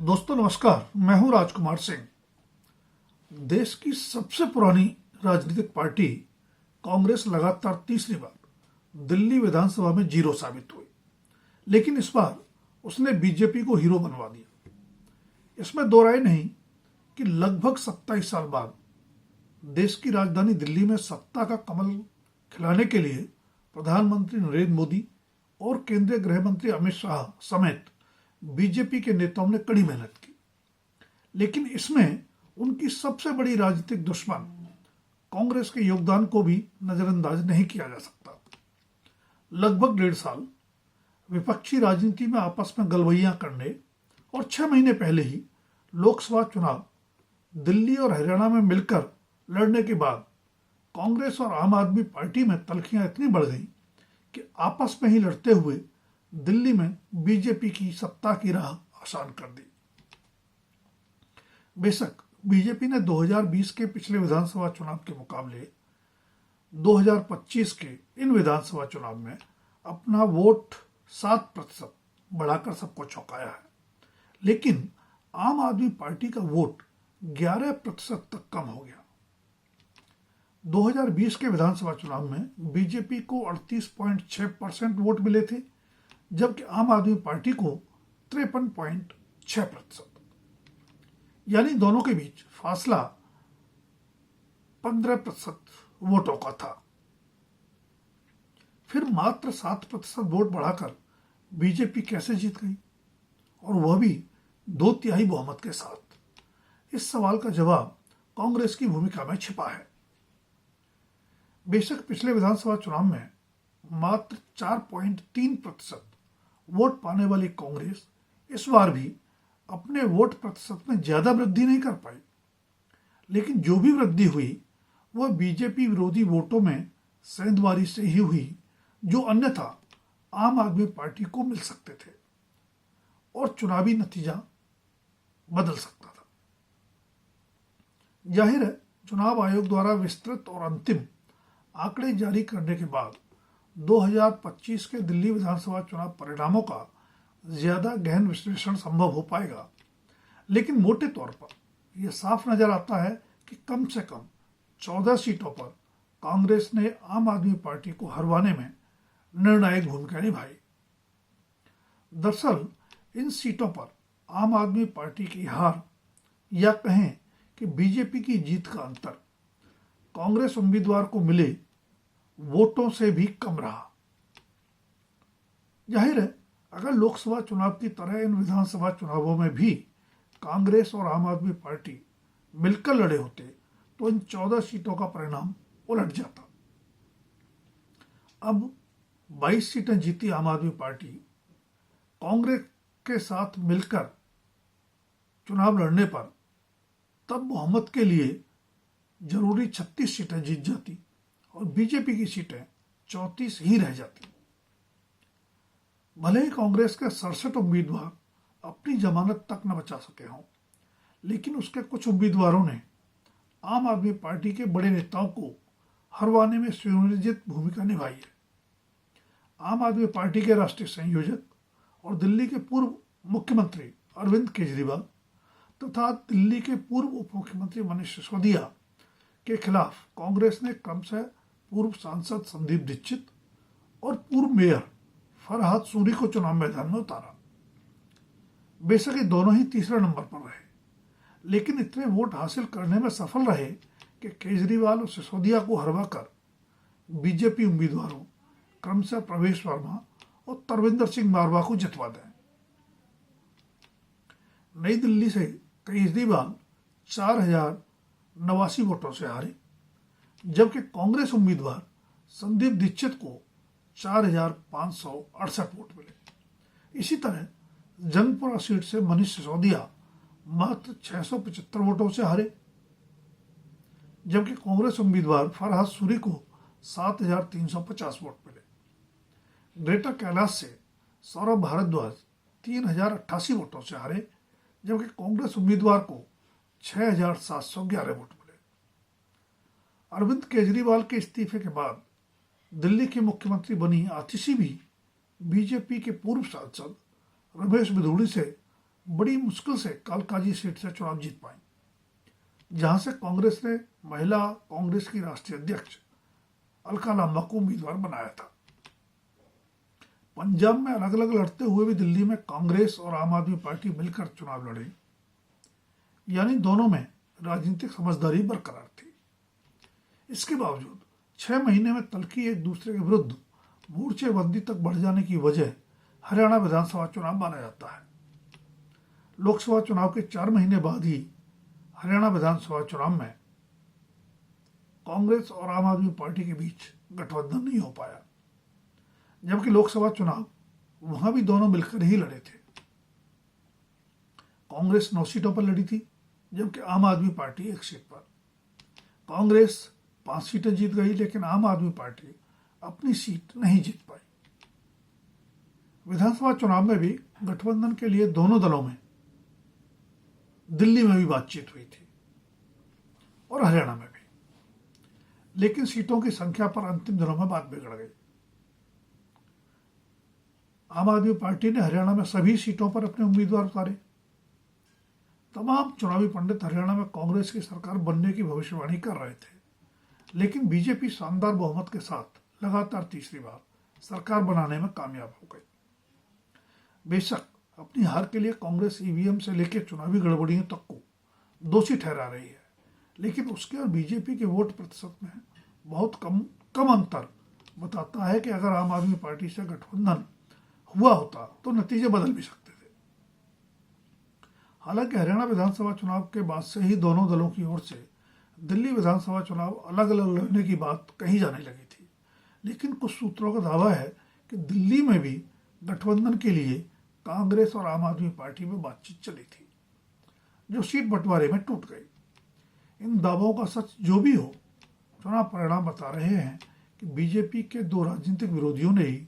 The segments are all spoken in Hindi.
दोस्तों नमस्कार, मैं हूं राजकुमार सिंह। देश की सबसे पुरानी राजनीतिक पार्टी कांग्रेस लगातार तीसरी बार दिल्ली विधानसभा में जीरो साबित हुई, लेकिन इस बार उसने बीजेपी को हीरो बनवा दिया। इसमें दो राय नहीं कि लगभग 27 साल बाद देश की राजधानी दिल्ली में सत्ता का कमल खिलाने के लिए प्रधानमंत्री नरेंद्र मोदी और केंद्रीय गृह मंत्री अमित शाह समेत बीजेपी के नेताओं ने कड़ी मेहनत की, लेकिन इसमें उनकी सबसे बड़ी राजनीतिक दुश्मन कांग्रेस के योगदान को भी नजरअंदाज नहीं किया जा सकता। लगभग 1.5 साल विपक्षी राजनीति में आपस में गलवैयां करने और 6 महीने पहले ही लोकसभा चुनाव दिल्ली और हरियाणा में मिलकर लड़ने के बाद कांग्रेस और आम आदमी पार्टी में तल्खियां इतनी बढ़ गई कि आपस में ही लड़ते हुए दिल्ली में बीजेपी की सत्ता की राह आसान कर दी। बेशक बीजेपी ने 2020 के पिछले विधानसभा चुनाव के मुकाबले 2025 के इन विधानसभा चुनाव में अपना वोट 7% बढ़ाकर सबको चौंकाया है, लेकिन आम आदमी पार्टी का वोट 11% तक कम हो गया। 2020 के विधानसभा चुनाव में बीजेपी को 38.6% वोट मिले थे, जबकि आम आदमी पार्टी को 53.6%, यानी दोनों के बीच फासला 15% वोटों का था। फिर मात्र 7% वोट बढ़ाकर बीजेपी कैसे जीत गई, और वह भी 2/3 बहुमत के साथ? इस सवाल का जवाब कांग्रेस की भूमिका में छिपा है। बेशक पिछले विधानसभा चुनाव में मात्र 4.3% वोट पाने वाली कांग्रेस इस बार भी अपने वोट प्रतिशत में ज्यादा वृद्धि नहीं कर पाई, लेकिन जो भी वृद्धि हुई वह बीजेपी विरोधी वोटों में सेंधमारी से ही हुई, जो अन्यथा आम आदमी पार्टी को मिल सकते थे और चुनावी नतीजा बदल सकता था। जाहिर है, चुनाव आयोग द्वारा विस्तृत और अंतिम आंकड़े जारी करने के बाद 2025 के दिल्ली विधानसभा चुनाव परिणामों का ज्यादा गहन विश्लेषण संभव हो पाएगा, लेकिन मोटे तौर पर यह साफ नजर आता है कि कम से कम 14 सीटों पर कांग्रेस ने आम आदमी पार्टी को हरवाने में निर्णायक भूमिका निभाई। दरअसल इन सीटों पर आम आदमी पार्टी की हार, या कहें कि बीजेपी की जीत का अंतर, कांग्रेस उम्मीदवार को मिले वोटों से भी कम रहा। जाहिर है, अगर लोकसभा चुनाव की तरह इन विधानसभा चुनावों में भी कांग्रेस और आम आदमी पार्टी मिलकर लड़े होते तो इन 14 सीटों का परिणाम उलट जाता। अब 22 सीटें जीती आम आदमी पार्टी कांग्रेस के साथ मिलकर चुनाव लड़ने पर, तब बहुमत के लिए जरूरी 36 सीटें जीत जाती और बीजेपी की सीटें 34 ही रह जाती। भले ही कांग्रेस के 67 उम्मीदवार अपनी जमानत तक न बचा सके हों, लेकिन उसके कुछ उम्मीदवारों ने आम आदमी पार्टी के बड़े नेताओं को हरवाने में सुनियोजित भूमिका निभाई है। आम आदमी पार्टी के राष्ट्रीय संयोजक और दिल्ली के पूर्व मुख्यमंत्री अरविंद केजरीवाल तथा दिल्ली के पूर्व उप मुख्यमंत्री मनीष सिसोदिया के खिलाफ कांग्रेस ने क्रमशः पूर्व सांसद संदीप दीक्षित और पूर्व मेयर फरहाद सूरी को चुनाव मैदान में उतारा। बेशक ये दोनों ही तीसरे नंबर पर रहे, लेकिन इतने वोट हासिल करने में सफल रहे कि केजरीवाल और सिसोदिया को हरवाकर बीजेपी उम्मीदवारों क्रमशः प्रवेश वर्मा और तरविंदर सिंह मारवा को जितवा दें। नई दिल्ली से केजरीवाल 4089 वोटों से हारे, जबकि कांग्रेस उम्मीदवार संदीप दीक्षित को 4568 वोट मिले। इसी तरह जंगपुरा सीट से मनीष सिसोदिया मात्र 675 वोटों से हारे, जबकि कांग्रेस उम्मीदवार फरहाद सूरी को 7350 वोट मिले। ग्रेटर कैलाश से सौरभ भारद्वाज 3088 वोटों से हारे, जबकि कांग्रेस उम्मीदवार को 6711 वोट मिले। अरविंद केजरीवाल के इस्तीफे के बाद दिल्ली की मुख्यमंत्री बनी आतिशी भी बीजेपी के पूर्व सांसद रमेश बिधूड़ी से बड़ी मुश्किल से कालकाजी सीट से चुनाव जीत पाई, जहां से कांग्रेस ने महिला कांग्रेस की राष्ट्रीय अध्यक्ष अलका लांबा को उम्मीदवार बनाया था। पंजाब में अलग अलग लड़ते हुए भी दिल्ली में कांग्रेस और आम आदमी पार्टी मिलकर चुनाव लड़े, यानी दोनों में राजनीतिक समझदारी बरकरार थी। इसके बावजूद 6 महीने में तल्खी एक दूसरे के विरुद्ध मोर्चेबंदी तक बढ़ जाने की वजह हरियाणा विधानसभा चुनाव माना जाता है। लोकसभा चुनाव के 4 महीने बाद ही हरियाणा विधानसभा चुनाव में कांग्रेस और आम आदमी पार्टी के बीच गठबंधन नहीं हो पाया, जबकि लोकसभा चुनाव वहां भी दोनों मिलकर ही लड़े थे। कांग्रेस 9 सीटों पर लड़ी थी, जबकि आम आदमी पार्टी 1 सीट पर। कांग्रेस 5 सीटें जीत गई, लेकिन आम आदमी पार्टी अपनी सीट नहीं जीत पाई। विधानसभा चुनाव में भी गठबंधन के लिए दोनों दलों में दिल्ली में भी बातचीत हुई थी और हरियाणा में भी, लेकिन सीटों की संख्या पर अंतिम दिनों में बात बिगड़ गई। आम आदमी पार्टी ने हरियाणा में सभी सीटों पर अपने उम्मीदवार उतारे। तमाम चुनावी पंडित हरियाणा में कांग्रेस की सरकार बनने की भविष्यवाणी कर रहे थे, लेकिन बीजेपी शानदार बहुमत के साथ लगातार तीसरी बार सरकार बनाने में कामयाब हो गई। बेशक अपनी हार के लिए कांग्रेस ईवीएम से लेकर चुनावी गड़बड़ियों तक को दोषी ठहरा रही है, लेकिन उसके और बीजेपी के वोट प्रतिशत में बहुत कम अंतर बताता है कि अगर आम आदमी पार्टी से गठबंधन हुआ होता तो नतीजे बदल भी सकते थे। हालांकि हरियाणा विधानसभा चुनाव के बाद से ही दोनों दलों की ओर से दिल्ली विधानसभा चुनाव अलग अलग लड़ने की बात कही जाने लगी थी, लेकिन कुछ सूत्रों का दावा है कि दिल्ली में भी गठबंधन के लिए कांग्रेस और आम आदमी पार्टी में बातचीत चली थी, जो सीट बंटवारे में टूट गई। इन दावों का सच जो भी हो, चुनाव परिणाम बता रहे हैं कि बीजेपी के 2 राजनीतिक विरोधियों ने ही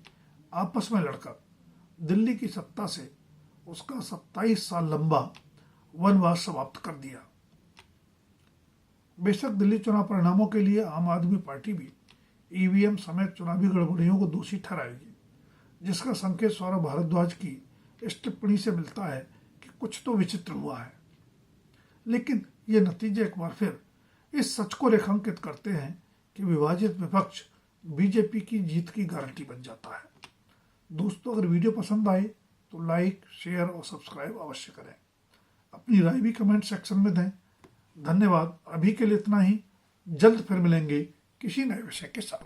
आपस में लड़कर दिल्ली की सत्ता से उसका 27 साल लंबा वनवास समाप्त कर दिया। बेशक दिल्ली चुनाव परिणामों के लिए आम आदमी पार्टी भी ईवीएम समेत चुनावी गड़बड़ियों को दोषी ठहराएगी, जिसका संकेत सौरभ भारद्वाज की इस टिप्पणी से मिलता है कि कुछ तो विचित्र हुआ है। लेकिन ये नतीजे एक बार फिर इस सच को रेखांकित करते हैं कि विभाजित विपक्ष बीजेपी की जीत की गारंटी बन जाता है। दोस्तों, अगर वीडियो पसंद आए तो लाइक, शेयर और सब्सक्राइब अवश्य करें। अपनी राय भी कमेंट सेक्शन में दें। धन्यवाद। अभी के लिए इतना ही। जल्द फिर मिलेंगे किसी नए विषय के साथ।